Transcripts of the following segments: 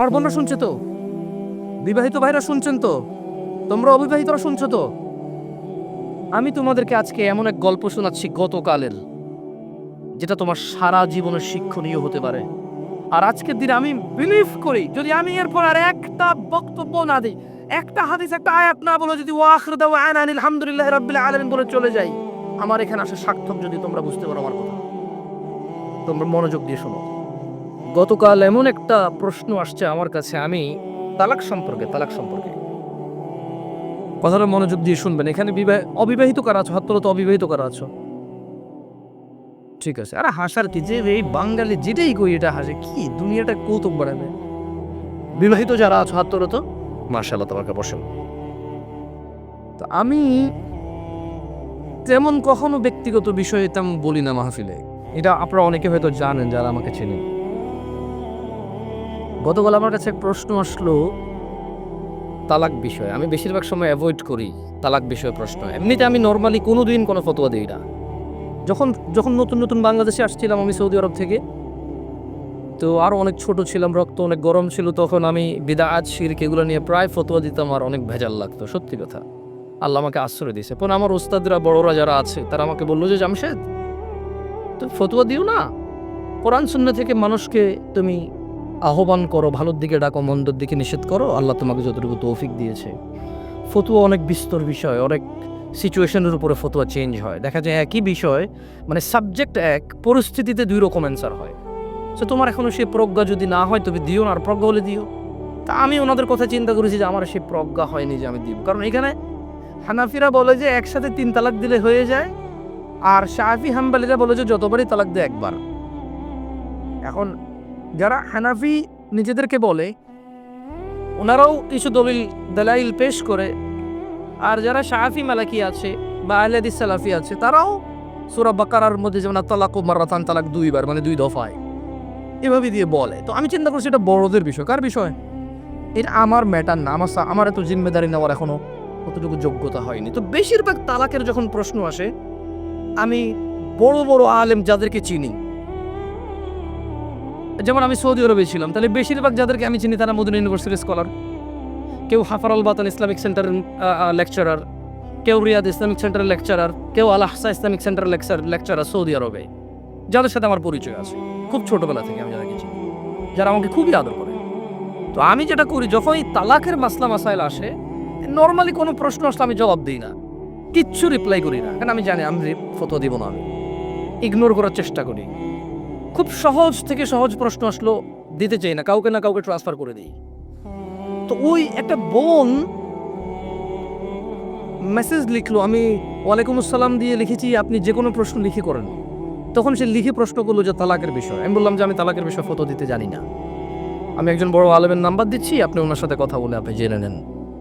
আমার বোনরা শুনছে তো, বিবাহিত ভাইরা শুনছেন তো, তোমরা অবিবাহিতরা শুনছো তো। আমি তোমাদেরকে আজকে এমন এক গল্প শোনাচ্ছি গতকালের, যেটা তোমার সারা জীবনের শিক্ষণীয় হতে পারে। আর আজকের দিনে আমি বিলিভ করি, যদি আমি এরপর আর একটা বক্তব্য না দিই, একটা হাদিস, একটা আয়াত না বলে যদি ওয়াখির দাওয়ানা আলহামদুলিল্লাহি রাব্বিল আলামিন বলে চলে যাই, আমার এখানে আসা সার্থক। যদি তোমরা বুঝতে পারো আমার কথা, তোমরা মনোযোগ দিয়ে শোনো। গতকাল এমন একটা প্রশ্ন আসছে আমার কাছে, আমি তালাক সম্পর্কে কথাটা মনোযোগ দিয়ে শুনবেন। এখানে অবিবাহিত কারা আছো? হাত তোলো তো, অবিবাহিত কারা আছো? ঠিক আছে। আরে হাসার কি, যে এই বাঙালি যেটাই কই এটা হাসে, কি দুনিয়াটা কৌতুক বাড়াবে। বিবাহিত যারা আছো হাত তোলো তো, মাশাআল্লাহ, তোমাকে বসেন। তো আমি তেমন কখনো ব্যক্তিগত বিষয়ে তেমন বলি না মাহফিলে, এটা আপনারা অনেকে হয়তো জানেন যারা আমাকে চেনেন। গতকাল আমার কাছে এক প্রশ্ন আসলো তালাক বিষয়ে। আমি বেশিরভাগ সময় অ্যাভয়েড করি তালাক বিষয়ে প্রশ্ন। এমনিতে আমি নর্মালি কোনোদিন কোনো ফতোয়া দিই না। যখন নতুন নতুন বাংলাদেশে আসছিলাম আমি সৌদি আরব থেকে, তো আরও অনেক ছোট ছিলাম, রক্ত অনেক গরম ছিল, তখন আমি বিদআত শিরক এগুলো নিয়ে প্রায় ফতোয়া দিতাম, আর অনেক ভেজাল লাগতো, সত্যি কথা। আল্লাহ আমাকে আশ্রয় দিয়েছে। পরে আমার ওস্তাদরা, বড়রা যারা আছে, তারা আমাকে বললো যে জামশেদ, তুমি ফতোয়া দিও না, কোরআন সুন্নাহ থেকে মানুষকে তুমি আহ্বান করো, ভালোর দিকে ডাকো, মন্দর দিকে নিষেধ করো, আল্লাহ তোমাকে যতটুকু তৌফিক দিয়েছে। ফতোয়া অনেক বিস্তর বিষয়, অনেক সিচুয়েশনের উপরে ফতোয়া চেঞ্জ হয়। দেখা যায় একই বিষয়, মানে সাবজেক্ট এক, পরিস্থিতিতে দুই রকম অ্যান্সার হয়। সো তোমার এখনও সেই প্রজ্ঞা যদি না হয় তবে দিও না, আর প্রজ্ঞা হলে দিও। তা আমি ওনাদের কথা চিন্তা করেছি যে আমার সেই প্রজ্ঞা হয়নি যে আমি দিব। কারণ এখানে হানাফিরা বলে যে একসাথে 3 তালাক দিলে হয়ে যায়, আর শাফি হাম্বলিরা বলে যে যতবারই তালাক দেয় একবার। এখন যারা হানাফি নিজেদেরকে বলে, ওনারাও কিছু দলাইল পেশ করে, আর যারা শাফি মালাকি আছে বা আহলে হাদিস সালাফি আছে, তারাও সূরা বাকারার মধ্যে যেমন তালাকু মাররাতান, তালাক 2 বার, মানে 2 দফায়, এভাবে দিয়ে বলে। তো আমি চিন্তা করছি এটা বড়দের বিষয়। কার বিষয়? এটা আমার ম্যাটার না, আমার এত জিম্মেদারি নেওয়ার এখনো কতটুকু যোগ্যতা হয়নি। তো বেশিরভাগ তালাকের যখন প্রশ্ন আসে, আমি বড় বড় আলেম যাদেরকে চিনি, যেমন আমি সৌদি আরবে ছিলাম, তাহলে বেশিরভাগ যাদেরকে আমি চিনি তারা মদিনা ইউনিভার্সিটির স্কলার। কেউ হাফারুল বাতান ইসলামিক সেন্টারের লেকচারার, কেউ রিয়াদ ইসলামিক সেন্টারের লেকচারার, কেউ আল আহসা ইসলামিক সেন্টারের লেকচারার সৌদি আরবে, যাদের সাথে আমার পরিচয় আছে খুব ছোটবেলা থেকে। আমি যাদেরকে চিনি, যারা আমাকে খুবই আদর করে। তো আমি যেটা করি, যখনই তালাকের মাসলা মাসাইল আসে, নর্মালি কোনো প্রশ্ন আসলে আমি জবাব দিই না, কিচ্ছু রিপ্লাই করি না, কারণ আমি জানি আমি ফতোয়া দিব না, আমি ইগনোর করার চেষ্টা করি। খুব সহজ থেকে সহজ প্রশ্ন আসলো দিতে চাই না, কাউকে না কাউকে ট্রান্সফার করে দিই। তো ওই একটা বোন মেসেজ লিখলো, আমি ওয়ালাইকুম আসসালাম দিয়ে লিখেছি আপনি যে কোনো প্রশ্ন লিখে করেন। তখন সে লিখে প্রশ্ন করলো যে তালাকের বিষয়। আমি বললাম যে আমি তালাকের বিষয়ে ফতোয়া দিতে জানি না, আমি একজন বড় আলেমের নাম্বার দিচ্ছি, আপনি ওনার সাথে কথা বলে আপনি জেনে নেন,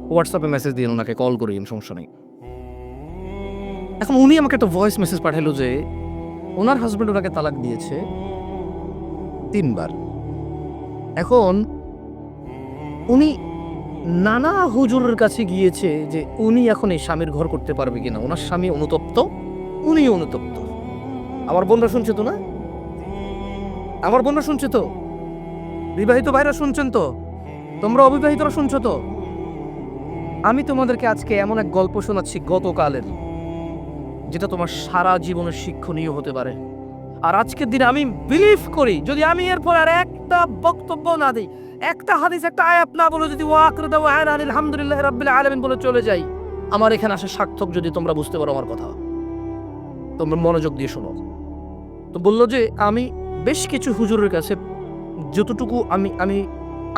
হোয়াটসঅ্যাপে মেসেজ দিয়ে ওনাকে কল করি, সমস্যা নেই। এখন উনি আমাকে একটা ভয়েস মেসেজ পাঠালো যে ওনার হাজব্যান্ড ওনাকে তালাক দিয়েছে 3 বার। এখন উনি নানা হুজুরের কাছে গিয়েছে যে উনি এখন এই স্বামীর ঘর করতে পারবে কিনা, ওনার স্বামী অনুতপ্ত, উনি অনুতপ্ত। আমার বোনরা শুনছে তো না? আমার বোনরা শুনছে তো? বিবাহিত ভাইরা শুনছেন তো? তোমরা অবিবাহিতরা শুনছো তো? আমি তোমাদেরকে আজকে এমন এক গল্প শোনাচ্ছি গতকালের, যেটা তোমার সারা জীবনের শিক্ষণীয় হতে পারে। আর আজকের দিনে আমি বিলিভ করি, যদি আমি এরপর আর একটা বক্তব্য না দিই, একটা হাদিস, একটা আয়াত না বলে যদি ওয়াখির দাওয়ানা আলহামদুলিল্লাহি রাব্বিল আলামিন বলে চলে যাই, আমার এখানে আসা সার্থক। যদি তোমরা বুঝতে পারো আমার কথা, তোমরা মনোযোগ দিয়ে শোনো। তো বললো যে আমি বেশ কিছু হুজুরের কাছে যতটুকু আমি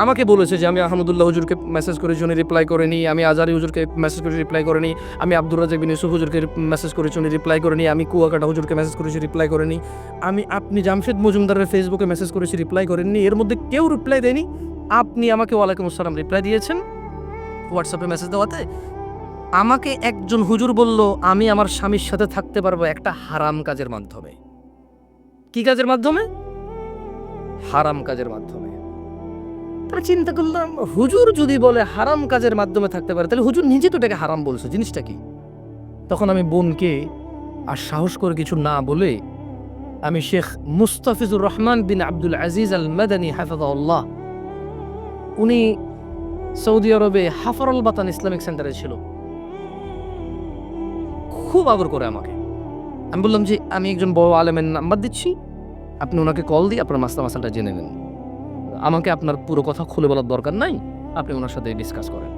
আমাকে বলেছে যে আমি আহমদুল্লাহ হুজুরকে মেসেজ করেছি, উনি রিপ্লাই করেনি, আমি আজারি হুজুরকে মেসেজ করেছি, রিপ্লাই করেনি, আমি আব্দুর রাজ্জাক বিন ইউসুফ হুজুরকে মেসেজ করেছি, উনি রিপ্লাই করেনি, আমি কুয়াকাটা হুজুরকে মেসেজ করেছি, রিপ্লাই করেনি, আপনি জামশেদ মজুমদারের ফেসবুকে মেসেজ করেছি, রিপ্লাই করেননি, এর মধ্যে কেউ রিপ্লাই দেয়নি। আপনি আমাকে ওয়ালাইকুম আসসালাম রিপ্লাই দিয়েছেন হোয়াটসঅ্যাপে মেসেজ দেওয়াতে। আমাকে একজন হুজুর বলল আমি আমার স্বামীর সাথে থাকতে পারবো একটা হারাম কাজের মাধ্যমে। কি কাজের মাধ্যমে? হারাম কাজের মাধ্যমে। তাহলে চিন্তা করলাম, হুজুর যদি বলে হারাম কাজের মাধ্যমে থাকতে পারে, তাহলে হুজুর নিজে তো এটাকে হারাম বলছে, জিনিসটা কি? তখন আমি বোনকে আর সাহস করে কিছু না বলে আমি শেখ মুস্তাফিজুর রহমান বিন আব্দুল আজিজ আল মাদানী হাফিজাহুল্লাহ, উনি সৌদি আরবে হাফারুল বাতান ইসলামিক সেন্টারে ছিল। খুব আদর করে আমাকে। আমি বললাম যে আমি একজন বড় আলেমের নাম্বার দিচ্ছি, আপনি ওনাকে কল দিয়ে আপনার মাসালাটা জেনে নেন, আমাকে আপনার পুরো কথা খুলে বলার দরকার নাই, আপনি ওনার সাথে ডিসকাস করেন।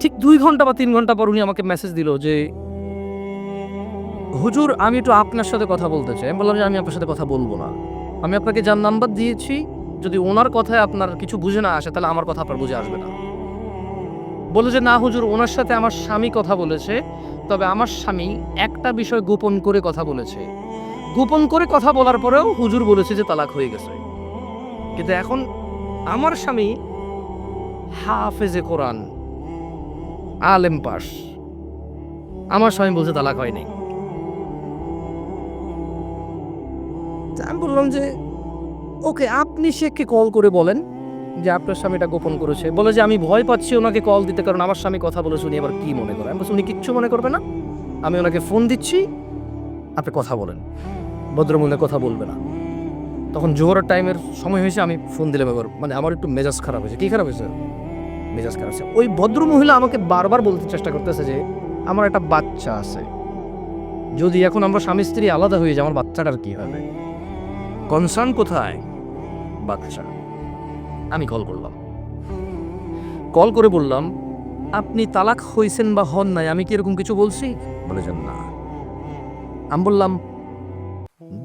ঠিক 2 ঘন্টা বা 3 ঘন্টা পর উনি আমাকে মেসেজ দিল যে হুজুর আমি একটু আপনার সাথে কথা বলতে চাই। আমি বললাম যে আমি আপনার সাথে কথা বলবো না, আমি আপনাকে যার নাম্বার দিয়েছি যদি ওনার কথায় আপনার কিছু বুঝে না আসে তাহলে আমার কথা আপনার বুঝে আসবে না। বলে যে না হুজুর, ওনার সাথে আমার স্বামী কথা বলেছে, তবে আমার স্বামী একটা বিষয় গোপন করে কথা বলেছে, গোপন করে কথা বলার পরেও হুজুর বলেছে যে তালাক হয়ে গেছে। কিন্তু এখন আমার স্বামী হাফেজে কোরআন, আলেম পাস, আমার স্বামী বলছে তালাক হয়নি। আমি বললাম যে ওকে, আপনি শেখকে কল করে বলেন যে আপনার স্বামীটা গোপন করেছে। বলে যে আমি ভয় পাচ্ছি ওনাকে কল দিতে, কারণ আমার স্বামী কথা বলেছে, উনি আবার কি মনে করে। আমি বলছি উনি কিচ্ছু মনে করবে না, আমি ওনাকে ফোন দিচ্ছি, আপনি কথা বলেন, ভদ্রমূল্যে কথা বলবে না। তখন জোহরের টাইমের সময় হয়েছে, আমি ফোন দিলাম এবার, মানে আমার একটু মেজাজ খারাপ হয়েছে। কি খারাপ হয়েছে? মেজাজ খারাপ হয়েছে। ওই ভদ্রমহিলা আমাকে বারবার বলতে চেষ্টা করতেছে যে আমার একটা বাচ্চা আছে, যদি এখন আমরা স্বামী স্ত্রী আলাদা হয়ে যাই আমার বাচ্চাটার কি হবে? কনসার্ন কোথায়? বাচ্চা। আমি কল করলাম, কল করে বললাম আপনি তালাক হয়েছেন বা হন নাই, আমি কি এরকম কিছু বলছি? বলেছেন না। আমি বললাম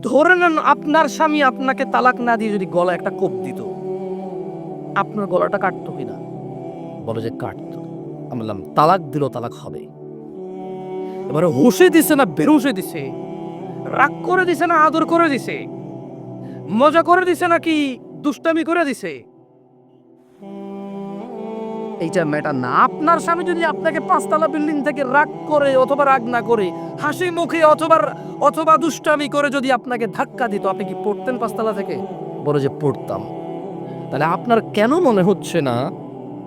ধরে নেন আপনার স্বামী আপনাকে তালাক না দিয়ে যদি গলা একটা কোপ দিত, আপনার গলাটা কাটতো কিনা? বলে যে কাটতো। আমি বললাম তালাক দিল, তালাক হবে। এবারে হুঁশে দিছে না বেরুষে দিছে, রাগ করে দিছে না আদর করে দিছে, মজা করে দিছে নাকি দুষ্টামি করে দিছে, এইটা ম্যাটার না। আপনার স্বামী যদি আপনাকে 5 তলা বিল্ডিং থেকে রাগ করে অথবা রাগ না করে হাসি মুখে অথবা দুষ্টামি করে যদি আপনাকে ধাক্কা দিত, আপনি কি পড়তেন 5 তলা থেকে? বলে যে পড়তাম। তাহলে আপনার কেন মনে হচ্ছে না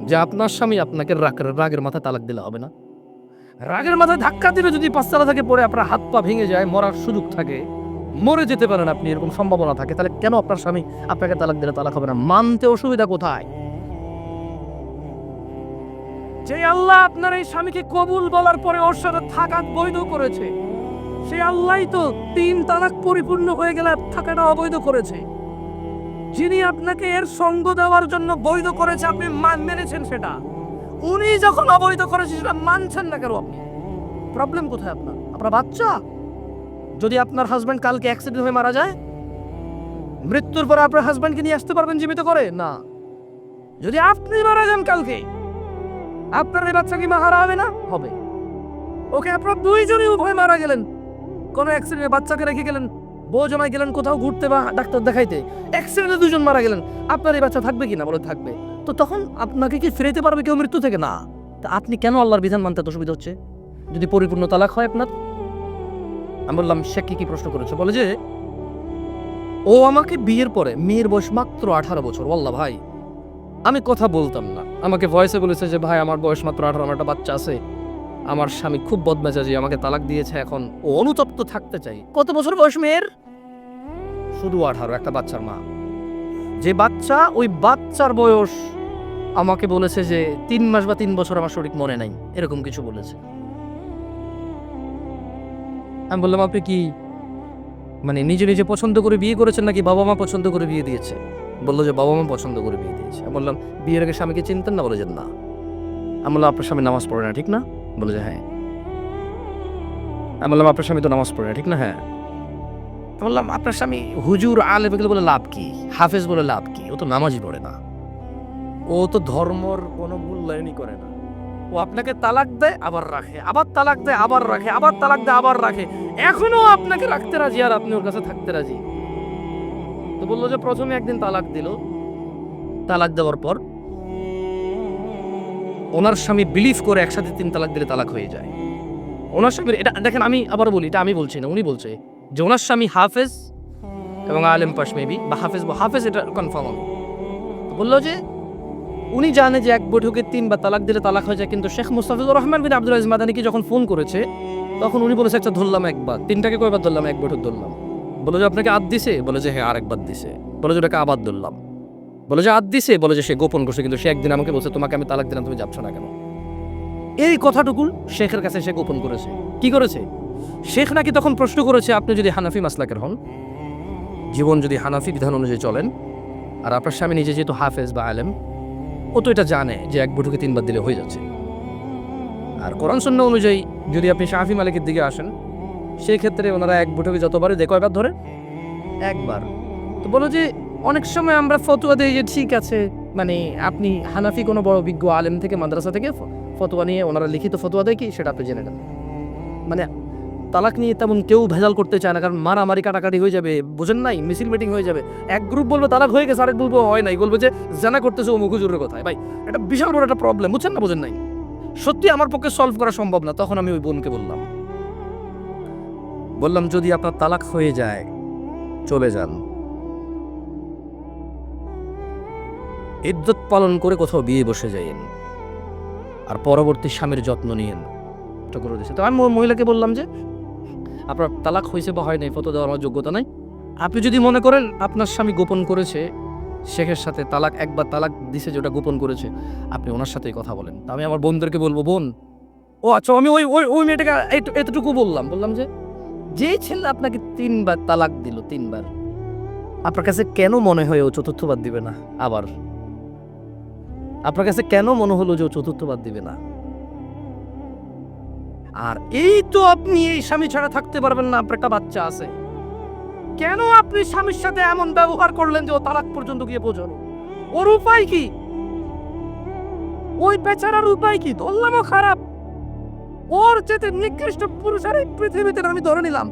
যে আপনার স্বামী আপনাকে রাগের মাথায় তালাক দিলে হবে না? রাগের মাথায় ধাক্কা দিলে যদি 5 তলা থেকে পড়ে আপনার হাত পা ভেঙে যায়, মরার সুযোগ থাকে, মরে যেতে পারেন আপনি, এরকম সম্ভাবনা থাকে, তাহলে কেন আপনার স্বামী আপনাকে তালাক দিলে তালাক হবে না? মানতে অসুবিধা কোথায়? যে আল্লাহ আপনার এই স্বামীকে কবুল বলার পরে ওর সাথে থাকা বৈধ করেছে, সেই আল্লাহই তো 3 তালাক পরিপূর্ণ হয়ে গেলে থাকাটা অবৈধ করেছে। যিনি আপনাকে এর সঙ্গ দেওয়ার জন্য বৈধ করেছে, আপনি মেনেছেন সেটা। উনি যখন অবৈধ করেছে সেটা মানছেন না কেন আপনি? প্রবলেম কোথায় আপনার? আপনার বাচ্চা? যদি আপনার হাজব্যান্ড কালকে অ্যাক্সিডেন্ট হয়ে মারা যায়, মৃত্যুর পর আপনার হাজব্যান্ডকে নিয়ে আসতে পারবেন জীবিত করে? না। যদি আপনি মারা যান কালকে, আপনার এই বাচ্চা কি মারা হবে না? হবে। ওকে, আপনার দুইজনই উভয় মারা গেলেন, কোনো অ্যাক্সিডেন্টে বাচ্চাকে রেখে গেলেন, বউ জমাই গেলেন কোথাও ঘুরতে বা ডাক্তার দেখাইতে, অ্যাক্সিডেন্টে 2জন মারা গেলেন, আপনার এই বাচ্চা থাকবে কিনা? বলে থাকবে। তো তখন আপনাকে কি ফিরাইতে পারবে কেউ মৃত্যু থেকে? না। তা আপনি কেন আল্লাহর বিধান মানতে এত অসুবিধা হচ্ছে যদি পরিপূর্ণ তালাক হয় আপনার? আমি বললাম সে কি প্রশ্ন করেছে? বলে যে ও আমাকে বিয়ের পরে, মেয়ের বয়স মাত্র 18 বছর, ওয়াল্লাহ ভাই আমি কথা বলতাম না, আমাকে ভয়েসে বলেছে যে ভাই আমার বয়স মাত্র 18, আমার একটা বাচ্চা আছে, আমার স্বামী খুব বদমেজাজি, আমাকে তালাক দিয়েছে, এখন ও অনুতপ্ত থাকতে চাই। কত বছর বয়স মেয়ের? শুধু 18, একটা বাচ্চার মা। যে বাচ্চা, ওই বাচ্চার বয়স আমাকে বলেছে যে 3 মাস বা 3 বছর, আমার সঠিক মনে নাই, এরকম কিছু বলেছে। আমি বললাম আপনি কি মানে নিজে নিজে পছন্দ করে বিয়ে করেছেন নাকি বাবা মা পছন্দ করে বিয়ে দিয়েছে? বললো যে বাবা মা পছন্দ করে বিয়ে দিয়েছে। আমি বললাম বিয়ের আগে স্বামীকে চিনতেন না? বলে যে না। আমি বললাম আপনার স্বামী নামাজ পড়ে না ঠিক না? বলে যে হ্যাঁ। আমি বললাম আপনার স্বামী তো নামাজ পড়ে না ঠিক না? হ্যাঁ। বললাম আপনার স্বামী হুজুর আলেম এগুলো বলে লাভ কি, হাফেজ বলে লাভ কি? ও তো নামাজই পড়ে না, ও তো ধর্মর কোনো মূল্যায়নই করে না। ও আপনাকে তালাক দেয় আবার রাখে, আবার তালাক দেয় আবার রাখে, আবার তালাক দেয় আবার রাখে, এখনো আপনাকে রাখতে রাজি আর আপনি ওর কাছে থাকতে রাজি। তো বললো যে প্রথমে একদিন তালাক দিল, তালাক দেওয়ার পর ওনার স্বামী বিলিভ করে একসাথে 3 তালাক দিলে তালাক হয়ে যায়। ওনার স্বামীর এটা দেখেন, আমি আবার বলি, এটা আমি বলছি না, উনি বলছে যে ওনার স্বামী হাফেজ এবং আলেম পাশ মেবি, বা হাফেজ এটা কনফার্ম। আমি বললো যে উনি জানে যে এক বৈঠকে 3 বার তালাক দিলে তালাক হয়ে যায়, কিন্তু শেখ মুস্তাফিজুর রহমান বিন আব্দুল আজিজ মাদানীকে যখন ফোন করেছে তখন উনি বলেছে একটা ধরলাম একবার, 3টাকে কয়বার ধরলাম? এক বৈঠক ধরলাম। বলে যে আপনাকে আদ দিছে? বলে যে হ্যাঁ আরেকবার দিছে। বলে যে ওটাকে আবার ধরলাম। বলে যে হাত দিছে, বলে যে সে গোপন করছে, কিন্তু সে একদিন আমাকে বলছে তোমাকে আমি তালাক দিলাম, তুমি যাচ্ছ না কেন? এই কথাটুকু শেখের কাছে সে গোপন করেছে। কি করেছে? শেখ নাকি তখন প্রশ্ন করেছে, আপনি যদি হানাফি মাসলাকের হন, জীবন যদি হানাফি বিধান অনুযায়ী চলেন, আর আপনার স্বামী নিজে যেহেতু হাফেজ বা আলেম, ও তো এটা জানে যে এক বৈঠকে 3 বার দিলে হয়ে যাচ্ছে। আর কোরআন সুন্নাহ অনুযায়ী যদি আপনি শাফি মালিকের দিকে আসেন, সেই ক্ষেত্রে ওনারা এক বৈঠকে যতবারে কয়বার ধরে? একবার। তো বলো যে অনেক সময় আমরা ফতোয়া দিই যে ঠিক আছে, মানে আপনি হানাফি কোনো বড় বিজ্ঞ আলেম থেকে, মাদ্রাসা থেকে ফতোয়া নিয়ে ওনারা লিখিত ফতোয়া দেয় কি সেটা আপনি জেনে নেন। মানে তালাক নিয়ে তেমন কেউ ভেজাল করতে চায় না, কারণ মারামারি কাটাকাটি হয়ে যাবে, বুঝেন নাই, মিছিল মিটিং হয়ে যাবে। এক গ্রুপ বলবে তালাক হয়ে গেছে, আরেক বলবো হয় নাই, বলবে যে জানা করতেছে ও মুখুজুরের কথায়। ভাই এটা বিশাল বড় একটা প্রবলেম, বুঝছেন না, বুঝেন নাই। সত্যি আমার পক্ষে সলভ করা সম্ভব না। তখন আমি ওই বোনকে বললাম যদি আপনার তালাক হয়ে যায় চলে যান, ইদ্যত পালন করে কোথাও বিয়ে বসে যাইয়েন, আর পরবর্তী স্বামীর যত্ন নিয়েন। এটা করে দিয়েছে। তো আমি মহিলাকে বললাম যে আপনার তালাক হয়েছে বা হয় নাই ফতো দেওয়ার আমার যোগ্যতা নাই। আপনি যদি মনে করেন আপনার স্বামী গোপন করেছে শেখের সাথে, একবার তালাক দিছে যেটা গোপন করেছে, আপনি ওনার সাথেই কথা বলেন। তা আমি আমার বোনদেরকে বলবো, বোন ও আচ্ছা, আমি ওই ওই ওই মেয়েটাকে এতটুকু বললাম যে যেই ছেলে আপনাকে 3 বার তালাক দিল, 3 বার, আপনার কাছে কেন মনে হয় ও 4র্থবার দিবে না? আবার আপনার কাছে কেন মনে হলো যে ও 4র্থবার দিবে না? আর এই তো আপনি এই স্বামী ছাড়া থাকতে পারবেন না, আপনার একটা বাচ্চা আছে, কেন আপনি স্বামীর সাথে এমন ব্যবহার করলেন যে ও তালাক পর্যন্ত গিয়ে পৌঁছালো? ওর উপায় কি? ওই বেচারার উপায় কি? ধরলামও খারাপ, ওর চেয়ে নিকৃষ্ট পুরুষ আর এই পৃথিবীতে আমি ধরে নিলাম।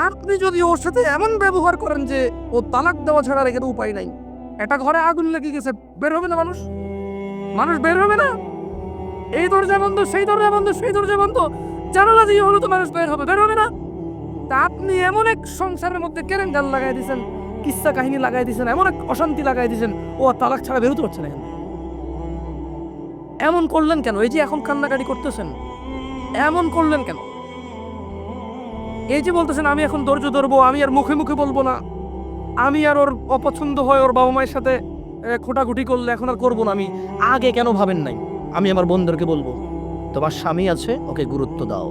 আপনি যদি ওর সাথে এমন ব্যবহার করেন যে ও তালাক দেওয়া ছাড়া রেখে উপায় নাই, এটা ঘরে আগুন লেগে গেছে, বের হবে না মানুষ বের হবে না। এই দরজা বন্ধ, সেই দরজা বন্ধ, সেই দরজা বন্ধ, জানালা দিয়ে হলো তো মানুষ বের হবে না। তা আপনি এমন এক সংসারের মধ্যে কেরেঙ্গাল লাগাই দিয়েছেন, কিস্সা কাহিনী লাগাই দিয়েছেন, এমন এক অশান্তি লাগাই দিয়েছেন, ও তালাক ছাড়া বেরোতে পারছে না। এমন করলেন কেন? এই যে এখন কান্নাকাটি করতেছেন, এমন করলেন কেন? এই যে বলতেছেন আমি এখন ধৈর্য ধরবো, আমি আর মুখে মুখে বলবো না, আমি আর ওর অপছন্দ হয় ওর বাবা মায়ের সাথে খোটাখুটি করলে এখন আর করবো না, আমি আগে কেন ভাবেন নাই? আমি আমার বোনদেরকে বলবো, তোমার স্বামী আছে, ওকে গুরুত্ব দাও।